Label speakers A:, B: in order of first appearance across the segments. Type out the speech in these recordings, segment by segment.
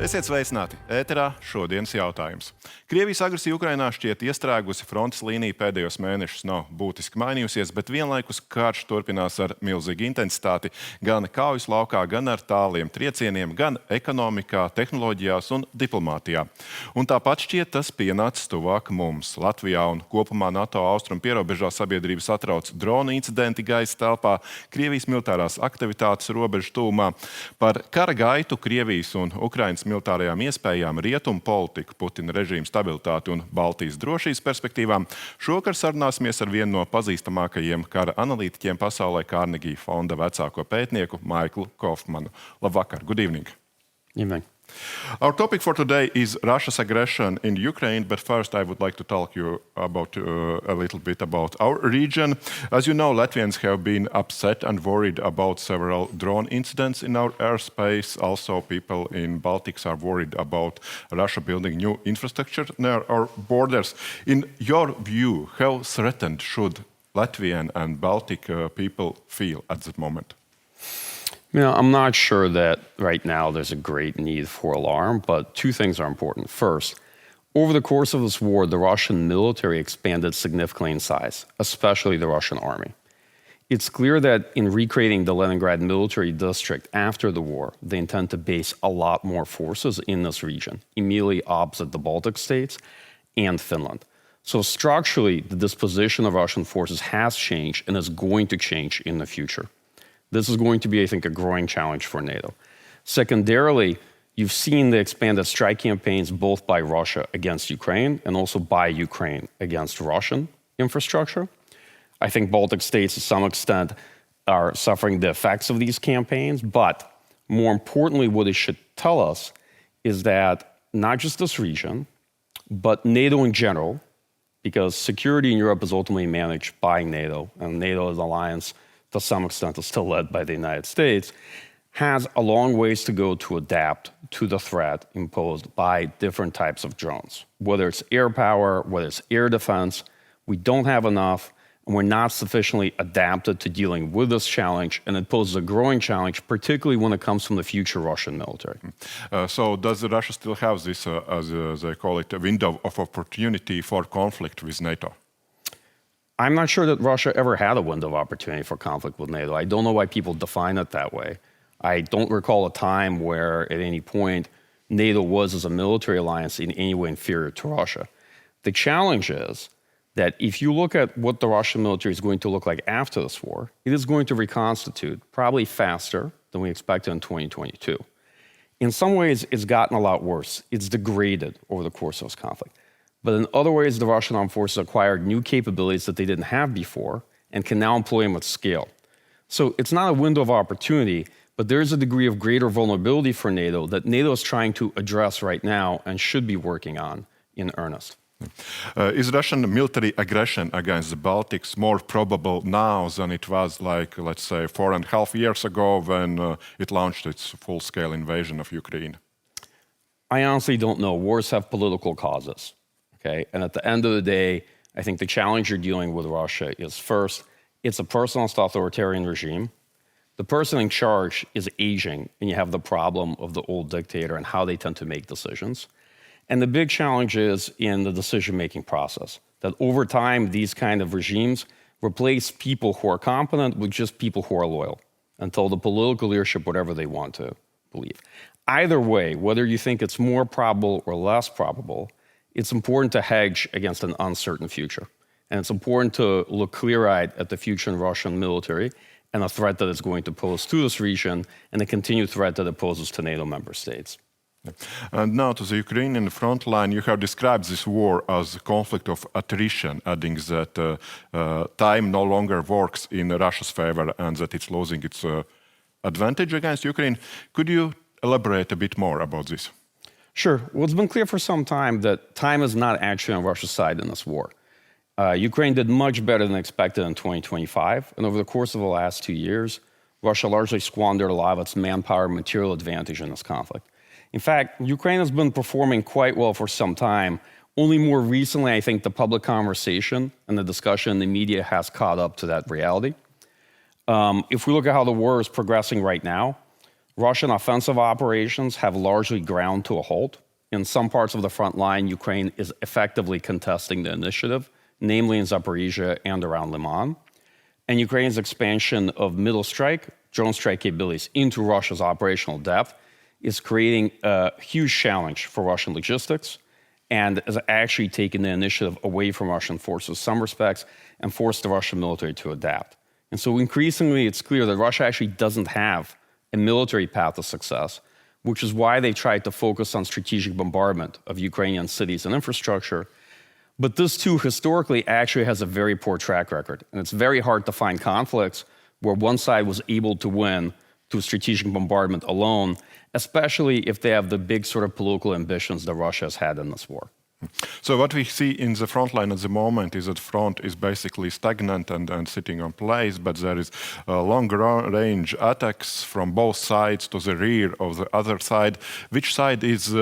A: Esiet sveicināti! Ēterā šodienas jautājums. Krievijas agresija Ukrainā šķiet iestrēgusi, frontes līnija pēdējos mēnešus nav būtiski mainījusies, bet vienlaikus karš turpinās ar milzīgu intensitāti gan kaujas laukā, gan ar tāliem triecieniem, gan ekonomikā, tehnoloģijās un diplomātijā. Un tāpat šķiet tas pienācis tuvāk mums. Latvijā un kopumā NATO austrumu pierobežā sabiedrības atrauc dronu incidenti gaisa telpā, Krievijas militārās aktivitātes robežu tūmā, par kara gaitu Krievijas un Ukrainas militārajām iespējām, rietumu politiku, Putina režīmu stabilitāti un Baltijas drošības perspektīvām. Šokar sarunāsimies ar vienu no pazīstamākajiem kara analītiķiem pasaulē, Kārnegija fonda vecāko pētnieku Maiklu Kofmanu. Labvakar, good evening.
B: Evening.
A: Our topic for today is Russia's aggression in Ukraine, but first I would like to talk you about a little bit about our region. As you know, Latvians have been upset and worried about several drone incidents in our airspace. Also, people in Baltics are worried about Russia building new infrastructure near our borders. In your view, how threatened should Latvian and Baltic people feel at that moment?
B: I'm not sure that right now there's a great need for alarm, but two things are important. First, over the course of this war, the Russian military expanded significantly in size, especially the Russian army. It's clear that in recreating the Leningrad military district after the war, they intend to base a lot more forces in this region, immediately opposite the Baltic states and Finland. So structurally, the disposition of Russian forces has changed and is going to change in the future. This is going to be, I think, a growing challenge for NATO. Secondarily, you've seen the expanded strike campaigns both by Russia against Ukraine and also by Ukraine against Russian infrastructure. I think Baltic states, to some extent, are suffering the effects of these campaigns, but more importantly, what it should tell us is that not just this region, but NATO in general, because security in Europe is ultimately managed by NATO, and NATO as an alliance to some extent is still led by the United States, has a long ways to go to adapt to the threat imposed by different types of drones. Whether it's air power, whether it's air defense, we don't have enough, and we're not sufficiently adapted to dealing with this challenge, and it poses a growing challenge, particularly when it comes from the future Russian military.
A: So does Russia still have this, as they call it, a window of opportunity for conflict with NATO?
B: I'm not sure that Russia ever had a window of opportunity for conflict with NATO. I don't know why people define it that way. I don't recall a time where, at any point, NATO was, as a military alliance, in any way inferior to Russia. The challenge is that if you look at what the Russian military is going to look like after this war, it is going to reconstitute probably faster than we expected in 2022. In some ways, it's gotten a lot worse. It's degraded over the course of this conflict. But in other ways, the Russian armed forces acquired new capabilities that they didn't have before and can now employ them at scale. So it's not a window of opportunity, but there is a degree of greater vulnerability for NATO that NATO is trying to address right now and should be working on in earnest.
A: Is Russian military aggression against the Baltics more probable now than it was, like, let's say, 4.5 years ago when it launched its full-scale invasion of Ukraine?
B: I honestly don't know. Wars have political causes. Okay? And at the end of the day, I think the challenge you're dealing with Russia is, first, it's a personalist authoritarian regime. The person in charge is aging, and you have the problem of the old dictator and how they tend to make decisions. And the big challenge is in the decision-making process, that over time, these kind of regimes replace people who are competent with just people who are loyal until the political leadership, whatever they want to believe. Either way, whether you think it's more probable or less probable, it's important to hedge against an uncertain future. And it's important to look clear-eyed at the future in Russian military and the threat that it's going to pose to this region and the continued threat that it poses to NATO member states.
A: And now to the Ukrainian front line, you have described this war as a conflict of attrition, adding that time no longer works in Russia's favor and that it's losing its advantage against Ukraine. Could you elaborate a bit more about this?
B: Sure. Well, it's been clear for some time that time is not actually on Russia's side in this war. Ukraine did much better than expected in 2025, and over the course of the last 2 years, Russia largely squandered a lot of its manpower and material advantage in this conflict. In fact, Ukraine has been performing quite well for some time. Only more recently, I think the public conversation and the discussion in the media has caught up to that reality. If we look at how the war is progressing right now, Russian offensive operations have largely ground to a halt. In some parts of the front line, Ukraine is effectively contesting the initiative, namely in Zaporizhia and around Liman. And Ukraine's expansion of middle strike, drone strike capabilities into Russia's operational depth is creating a huge challenge for Russian logistics and has actually taken the initiative away from Russian forces in some respects and forced the Russian military to adapt. And so increasingly, it's clear that Russia actually doesn't have a military path to success, which is why they tried to focus on strategic bombardment of Ukrainian cities and infrastructure. But this too, historically, actually has a very poor track record. And it's very hard to find conflicts where one side was able to win through strategic bombardment alone, especially if they have the big sort of political ambitions that Russia has had in this war.
A: So what we see in the front line at the moment is that front is basically stagnant and sitting on place, but there is long-range attacks from both sides to the rear of the other side. Which side is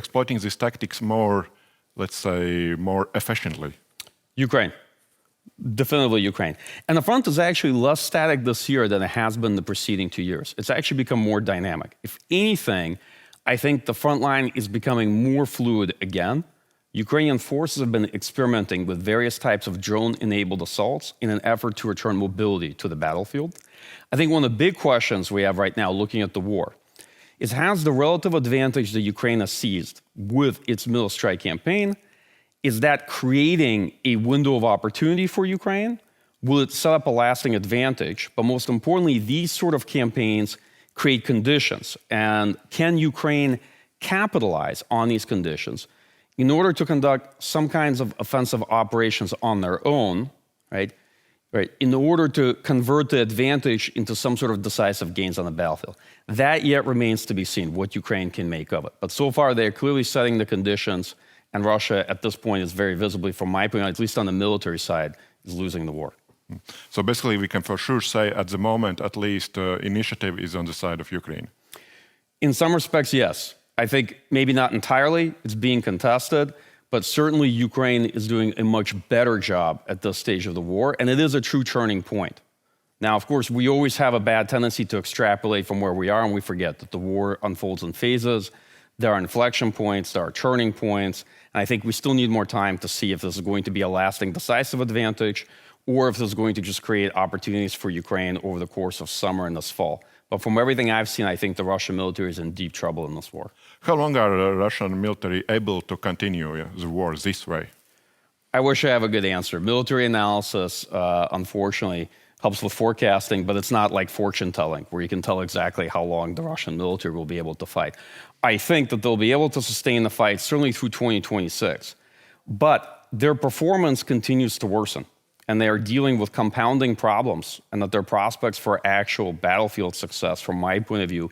A: exploiting these tactics more, let's say, more efficiently?
B: Ukraine. Definitively Ukraine. And the front is actually less static this year than it has been the preceding 2 years. It's actually become more dynamic. If anything, I think the front line is becoming more fluid again. Ukrainian forces have been experimenting with various types of drone-enabled assaults in an effort to return mobility to the battlefield. I think one of the big questions we have right now looking at the war is, has the relative advantage that Ukraine has seized with its middle strike campaign, is that creating a window of opportunity for Ukraine? Will it set up a lasting advantage? But most importantly, these sort of campaigns create conditions. And can Ukraine capitalize on these conditions in order to conduct some kinds of offensive operations on their own, right? In order to convert the advantage into some sort of decisive gains on the battlefield? That yet remains to be seen, what Ukraine can make of it. But so far, they're clearly setting the conditions, and Russia, at this point, is very visibly, from my point of view, at least on the military side, is losing the war.
A: So basically, we can for sure say, at the moment, at least, initiative is on the side of Ukraine.
B: In some respects, yes. I think maybe not entirely, it's being contested, but certainly Ukraine is doing a much better job at this stage of the war, and it is a true turning point. Now, of course, we always have a bad tendency to extrapolate from where we are, and we forget that the war unfolds in phases. There are inflection points, there are turning points, and I think we still need more time to see if this is going to be a lasting decisive advantage, or if this is going to just create opportunities for Ukraine over the course of summer and this fall. But from everything I've seen, I think the Russian military is in deep trouble in this war.
A: How long are the Russian military able to continue the war this way?
B: I wish I have a good answer. Military analysis, unfortunately, helps with forecasting, but it's not like fortune telling, where you can tell exactly how long the Russian military will be able to fight. I think that they'll be able to sustain the fight certainly through 2026, but their performance continues to worsen, and they are dealing with compounding problems, and that their prospects for actual battlefield success, from my point of view,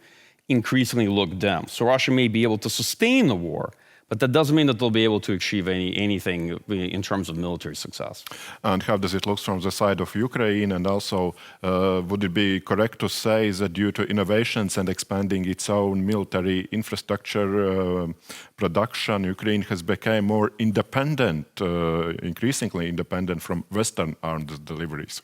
B: increasingly look dim. So Russia may be able to sustain the war, but that doesn't mean that they'll be able to achieve anything in terms of military success.
A: And how does it look from the side of Ukraine? And also, would it be correct to say that due to innovations and expanding its own military infrastructure production, Ukraine has become more independent, increasingly independent from Western arms deliveries?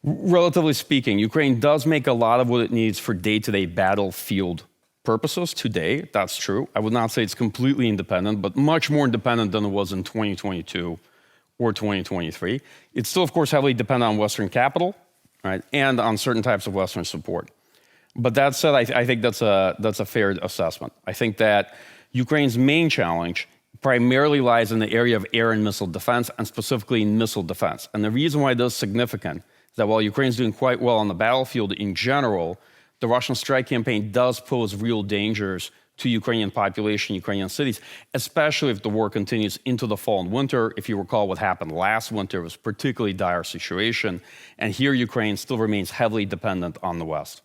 B: Relatively speaking, Ukraine does make a lot of what it needs for day-to-day battlefield purposes today. That's true. I would not say it's completely independent, but much more independent than it was in 2022 or 2023. It's still, of course, heavily dependent on Western capital, right, and on certain types of Western support. But that said, I think that's a fair assessment. I think that Ukraine's main challenge primarily lies in the area of air and missile defense, and specifically in missile defense. And the reason why this is significant is that while Ukraine's doing quite well on the battlefield in general, the Russian strike campaign does pose real dangers to Ukrainian population, Ukrainian cities, especially if the war continues into the fall and winter. If you recall what happened last winter, it was a particularly dire situation. And here Ukraine still remains heavily dependent on the West.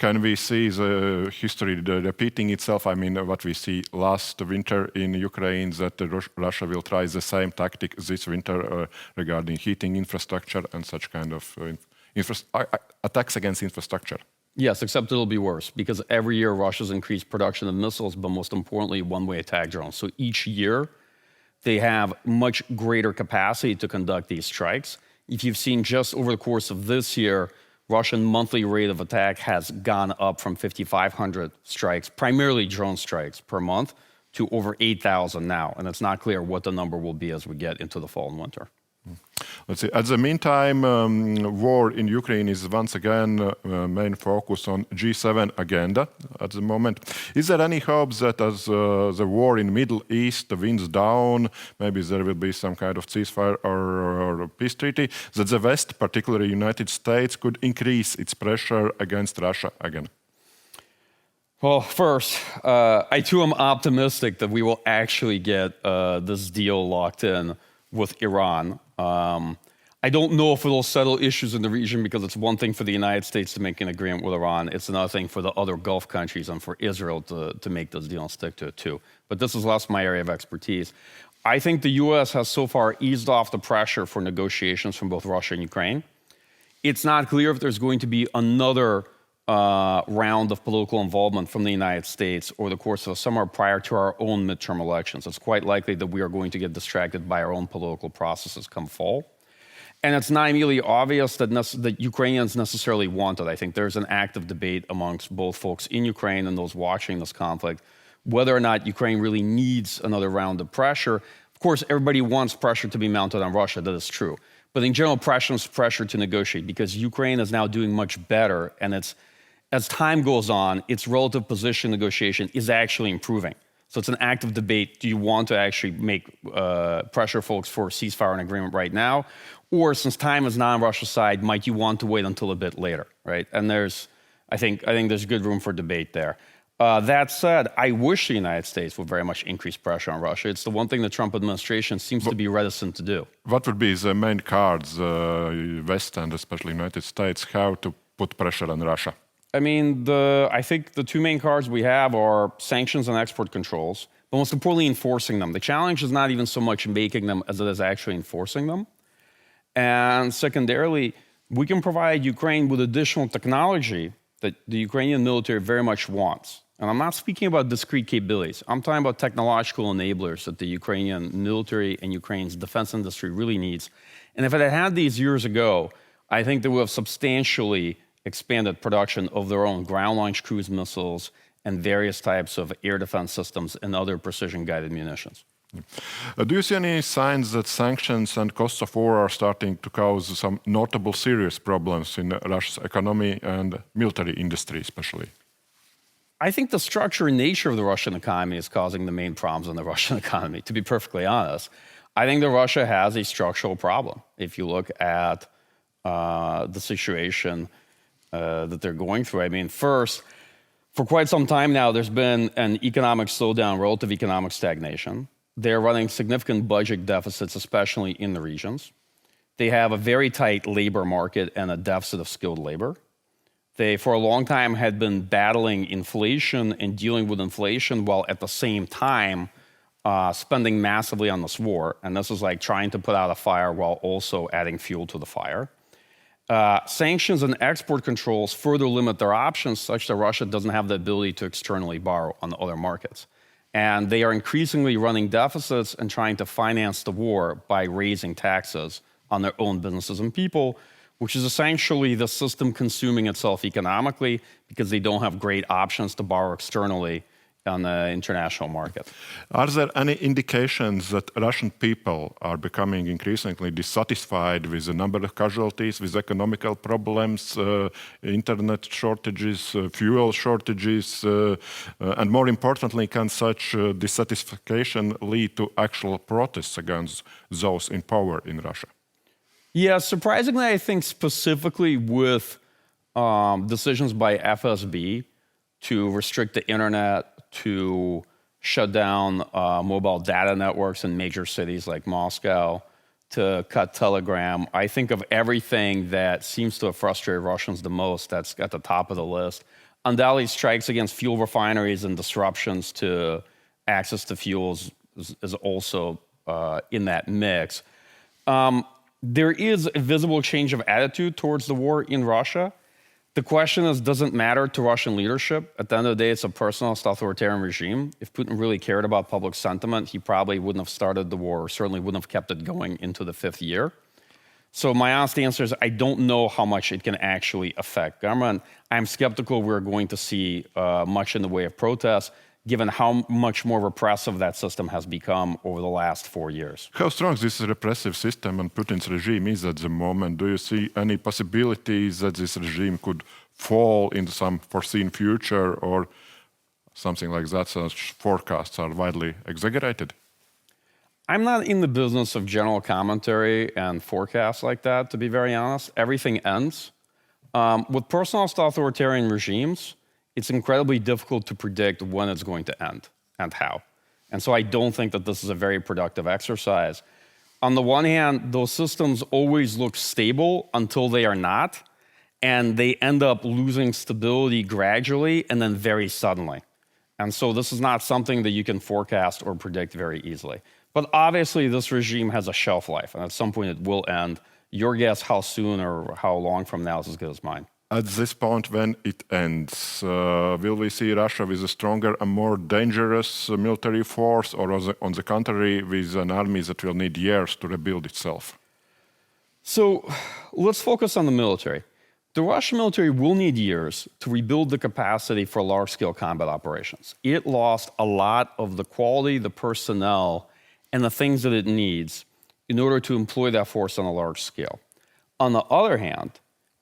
A: Can we see the history repeating itself? I mean, what we see last winter in Ukraine, that Russia will try the same tactic this winter regarding heating infrastructure and such kind of attacks against infrastructure.
B: Yes, except it'll be worse, because every year Russia's increased production of missiles, but most importantly, one-way attack drones. So each year, they have much greater capacity to conduct these strikes. If you've seen just over the course of this year, Russian monthly rate of attack has gone up from 5,500 strikes, primarily drone strikes per month, to over 8,000 now. And it's not clear what the number will be as we get into the fall and winter.
A: Let's see. At the meantime, war in Ukraine is once again main focus on G7 agenda at the moment. Is there any hope that as the war in Middle East winds down, maybe there will be some kind of ceasefire or peace treaty, that the West, particularly United States, could increase its pressure against Russia again?
B: Well, first, I too am optimistic that we will actually get this deal locked in with Iran. I don't know if it'll settle issues in the region, because it's one thing for the United States to make an agreement with Iran. It's another thing for the other Gulf countries and for Israel to make this deal and stick to it too. But this is less my area of expertise. I think the U.S. has so far eased off the pressure for negotiations from both Russia and Ukraine. It's not clear if there's going to be another round of political involvement from the United States over the course of the summer prior to our own midterm elections. It's quite likely that we are going to get distracted by our own political processes come fall. And it's not immediately obvious that Ukrainians necessarily want it. I think there's an active debate amongst both folks in Ukraine and those watching this conflict, whether or not Ukraine really needs another round of pressure. Of course, everybody wants pressure to be mounted on Russia, that is true. But in general, pressure to negotiate, because Ukraine is now doing much better, and as time goes on, its relative position negotiation is actually improving. So it's an active debate. Do you want to actually make pressure folks for a ceasefire and agreement right now? Or since time is not on Russia's side, might you want to wait until a bit later, right? And I think there's good room for debate there. That said, I wish the United States would very much increase pressure on Russia. It's the one thing the Trump administration seems to be reticent to do.
A: What would be the main cards West and especially United States have to put pressure on Russia?
B: I mean, I think the two main cards we have are sanctions and export controls, but most importantly, enforcing them. The challenge is not even so much making them as it is actually enforcing them. And secondarily, we can provide Ukraine with additional technology that the Ukrainian military very much wants. And I'm not speaking about discrete capabilities. I'm talking about technological enablers that the Ukrainian military and Ukraine's defense industry really needs. And if it had had these years ago, I think they would have substantially expanded production of their own ground-launched cruise missiles and various types of air defense systems and other precision-guided munitions.
A: Do you see any signs that sanctions and costs of war are starting to cause some notable serious problems in Russia's economy and military industry especially?
B: I think the structure and nature of the Russian economy is causing the main problems in the Russian economy, to be perfectly honest. I think that Russia has a structural problem. If you look at the situation that they're going through. I mean, first, for quite some time now, there's been an economic slowdown, relative economic stagnation. They're running significant budget deficits, especially in the regions. They have a very tight labor market and a deficit of skilled labor. They, for a long time, had been battling inflation and dealing with inflation while at the same time spending massively on this war. And this is like trying to put out a fire while also adding fuel to the fire. Sanctions and export controls further limit their options such that Russia doesn't have the ability to externally borrow on the other markets. And they are increasingly running deficits and trying to finance the war by raising taxes on their own businesses and people, which is essentially the system consuming itself economically because they don't have great options to borrow externally on the international market.
A: Are there any indications that Russian people are becoming increasingly dissatisfied with the number of casualties, with economical problems, internet shortages, fuel shortages, and more importantly, can such dissatisfaction lead to actual protests against those in power in Russia?
B: Yeah, surprisingly, I think specifically with decisions by FSB to restrict the internet, to shut down mobile data networks in major cities like Moscow, to cut Telegram. I think of everything that seems to have frustrated Russians the most, that's at the top of the list. Undoubtedly, strikes against fuel refineries and disruptions to access to fuels is also in that mix. There is a visible change of attitude towards the war in Russia. The question is, does it matter to Russian leadership? At the end of the day, it's a personalist authoritarian regime. If Putin really cared about public sentiment, he probably wouldn't have started the war, or certainly wouldn't have kept it going into the 5th year. So my honest answer is I don't know how much it can actually affect government. I'm skeptical we're going to see much in the way of protests, given how much more repressive that system has become over the last 4 years.
A: How strong this repressive system and Putin's regime is at the moment? Do you see any possibilities that this regime could fall into some foreseen future or something like that, such forecasts are widely exaggerated?
B: I'm not in the business of general commentary and forecasts like that, to be very honest. Everything ends. With personalist authoritarian regimes, it's incredibly difficult to predict when it's going to end and how. And so I don't think that this is a very productive exercise. On the one hand, those systems always look stable until they are not, and they end up losing stability gradually and then very suddenly. And so this is not something that you can forecast or predict very easily. But obviously, this regime has a shelf life, and at some point it will end. Your guess how soon or how long from now is as good as mine.
A: At this point, when it ends, will we see Russia with a stronger and more dangerous military force, or on the contrary, with an army that will need years to rebuild itself?
B: So let's focus on the military. The Russian military will need years to rebuild the capacity for large-scale combat operations. It lost a lot of the quality, the personnel, and the things that it needs in order to employ that force on a large scale. On the other hand,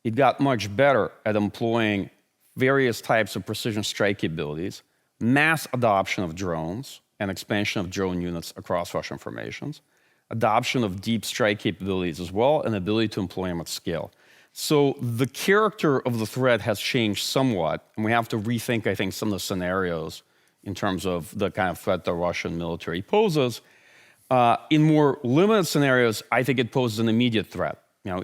B: it got much better at employing various types of precision strike capabilities, mass adoption of drones and expansion of drone units across Russian formations, adoption of deep strike capabilities as well, and ability to employ them at scale. So the character of the threat has changed somewhat, and we have to rethink, I think, some of the scenarios in terms of the kind of threat the Russian military poses. In more limited scenarios, I think it poses an immediate threat.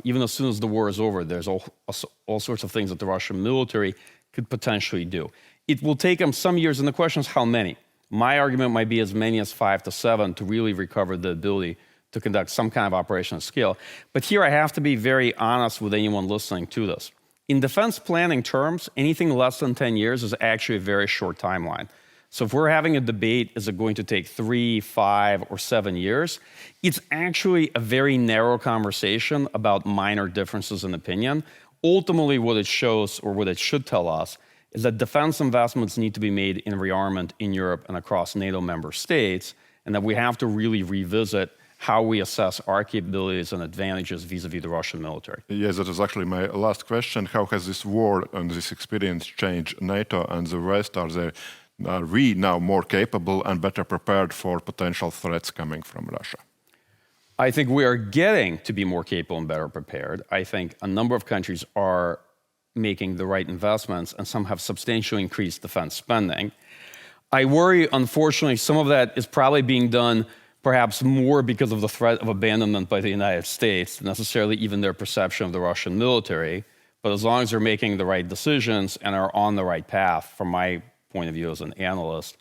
B: Even as soon as the war is over, there's all sorts of things that the Russian military could potentially do. It will take them some years, and the question is how many. My argument might be as many as 5 to 7 to really recover the ability to conduct some kind of operation at scale. But here I have to be very honest with anyone listening to this. In defense planning terms, anything less than 10 years is actually a very short timeline. So if we're having a debate, is it going to take 3, 5, or 7 years? It's actually a very narrow conversation about minor differences in opinion. Ultimately, what it shows, or what it should tell us, is that defense investments need to be made in rearmament in Europe and across NATO member states, and that we have to really revisit how we assess our capabilities and advantages vis-a-vis the Russian military.
A: Yes, that was actually my last question. How has this war and this experience changed NATO and the West? Are we now more capable and better prepared for potential threats coming from Russia?
B: I think we are getting to be more capable and better prepared. I think a number of countries are making the right investments, and some have substantially increased defense spending. I worry, unfortunately, some of that is probably being done perhaps more because of the threat of abandonment by the United States, necessarily even their perception of the Russian military. But as long as they're making the right decisions and are on the right path, from my point of view as an analyst,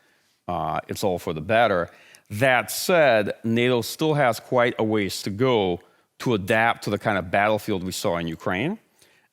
B: it's all for the better. That said, NATO still has quite a ways to go to adapt to the kind of battlefield we saw in Ukraine.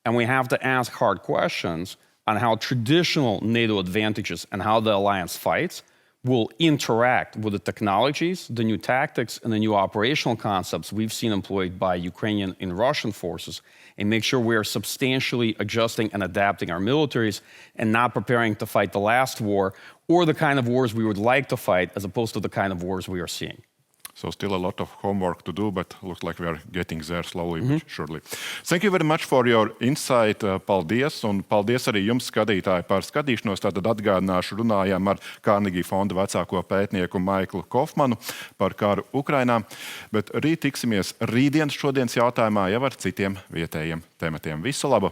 B: And we have to ask hard questions on how traditional NATO advantages and how the alliance fights will interact with the technologies, the new tactics, and the new operational concepts we've seen employed by Ukrainian and Russian forces, and make sure we are substantially adjusting and adapting our militaries and not preparing to fight the last war or the kind of wars we would like to fight as opposed to the kind of wars we are seeing.
A: So still a lot of homework to do, but looks like we are getting there slowly but surely. Thank you very much for your insight. Paldies, un paldies arī jums, skatītāji, par skatīšanos. Tātad atgādināšu, runājām ar Kārnegija fonda vecāko pētnieku Maiklu Kofmanu par karu Ukrainā. Bet rīt tiksimies šodienas jautājumā jau ar citiem vietējiem tematiem. Visu labu!